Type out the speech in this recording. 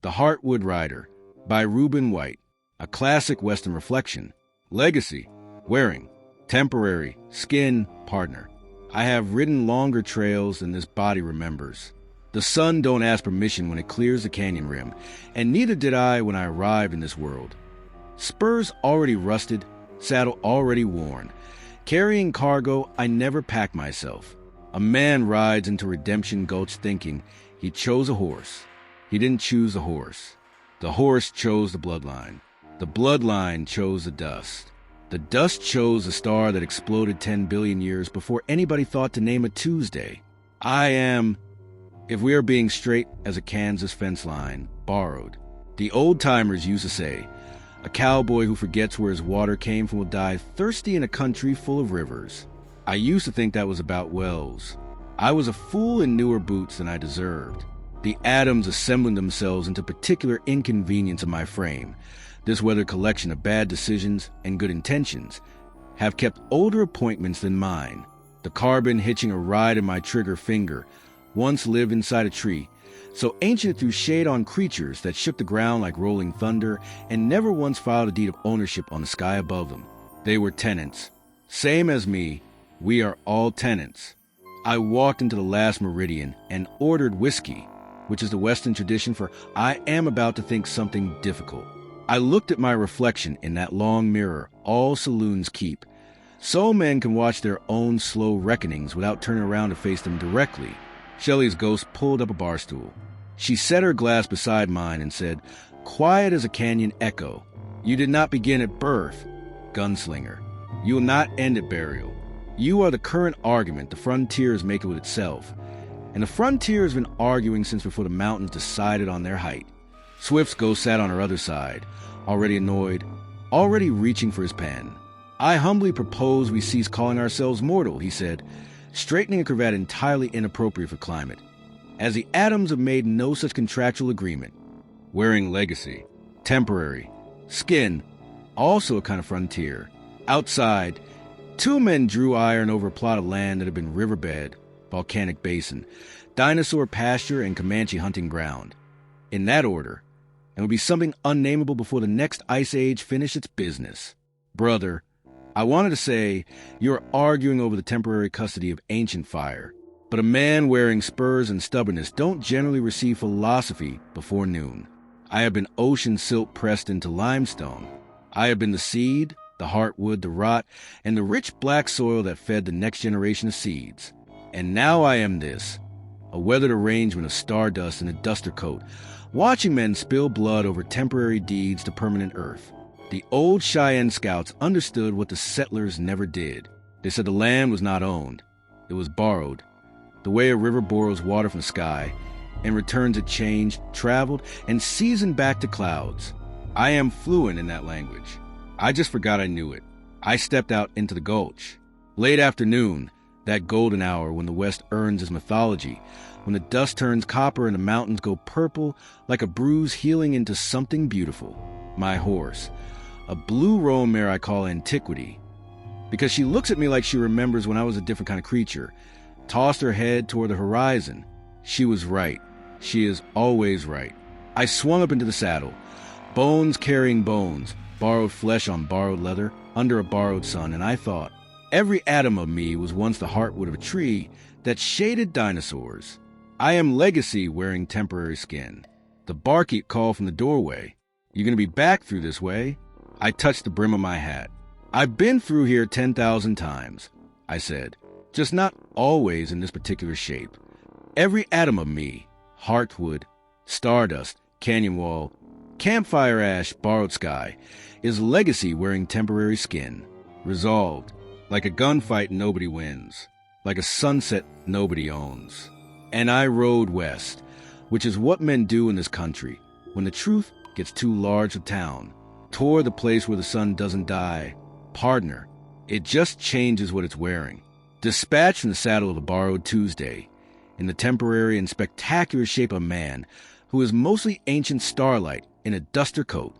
The Heartwood Rider by Reuben White, a classic Western reflection. Legacy, wearing, temporary, skin, partner. I have ridden longer trails than this body remembers. The sun don't ask permission when it clears the canyon rim, and neither did I when I arrived in this world. Spurs already rusted, saddle already worn. Carrying cargo, I never packed myself. A man rides into Redemption Gulch thinking he chose a horse. He didn't choose the horse. The horse chose the bloodline. The bloodline chose the dust. The dust chose the star that exploded 10 billion years before anybody thought to name it Tuesday. I am, if we are being straight as a Kansas fence line, borrowed. The old-timers used to say, a cowboy who forgets where his water came from will die thirsty in a country full of rivers. I used to think that was about wells. I was a fool in newer boots than I deserved. The atoms assembling themselves into particular inconvenience of my frame, this weathered collection of bad decisions and good intentions, have kept older appointments than mine. The carbon hitching a ride in my trigger finger once lived inside a tree, so ancient it threw shade on creatures that shook the ground like rolling thunder and never once filed a deed of ownership on the sky above them. They were tenants. Same as me, we are all tenants. I walked into the last meridian and ordered whiskey, which is the Western tradition for I am about to think something difficult. I looked at my reflection in that long mirror all saloons keep, so men can watch their own slow reckonings without turning around to face them directly. Shelley's ghost pulled up a bar stool. She set her glass beside mine and said, quiet as a canyon echo, you did not begin at birth, gunslinger. You will not end at burial. You are the current argument the frontier is making with itself. And the frontier has been arguing since before the mountains decided on their height. Swift's ghost sat on her other side, already annoyed, already reaching for his pen. I humbly propose we cease calling ourselves mortal, he said, straightening a cravat entirely inappropriate for climate, as the atoms have made no such contractual agreement. Wearing legacy, temporary, skin, also a kind of frontier. Outside, two men drew iron over a plot of land that had been riverbed, volcanic basin, dinosaur pasture, and Comanche hunting ground. In that order, and would be something unnameable before the next ice age finished its business. Brother, I wanted to say you're arguing over the temporary custody of ancient fire, but a man wearing spurs and stubbornness don't generally receive philosophy before noon. I have been ocean silt pressed into limestone. I have been the seed, the heartwood, the rot, and the rich black soil that fed the next generation of seeds. And now I am this, a weathered arrangement of stardust in a duster coat, watching men spill blood over temporary deeds to permanent earth. The old Cheyenne scouts understood what the settlers never did. They said the land was not owned. It was borrowed. The way a river borrows water from the sky and returns it changed, traveled, and seasoned back to clouds. I am fluent in that language. I just forgot I knew it. I stepped out into the gulch. Late afternoon, that golden hour when the West earns its mythology, when the dust turns copper and the mountains go purple like a bruise healing into something beautiful. My horse, a blue roan mare I call Antiquity, because she looks at me like she remembers when I was a different kind of creature, tossed her head toward the horizon. She was right. She is always right. I swung up into the saddle, bones carrying bones, borrowed flesh on borrowed leather, under a borrowed sun, and I thought, every atom of me was once the heartwood of a tree that shaded dinosaurs. I am legacy wearing temporary skin. The barkeep called from the doorway. You gonna be back through this way? I touched the brim of my hat. I've been through here 10,000 times, I said, just not always in this particular shape. Every atom of me, heartwood, stardust, canyon wall, campfire ash, borrowed sky, is legacy wearing temporary skin. Resolved, like a gunfight nobody wins, like a sunset nobody owns. And I rode west, which is what men do in this country when the truth gets too large for town, toward the place where the sun doesn't die. Partner, it just changes what it's wearing. Dispatched from the saddle of a borrowed Tuesday, in the temporary and spectacular shape of man, who is mostly ancient starlight in a duster coat,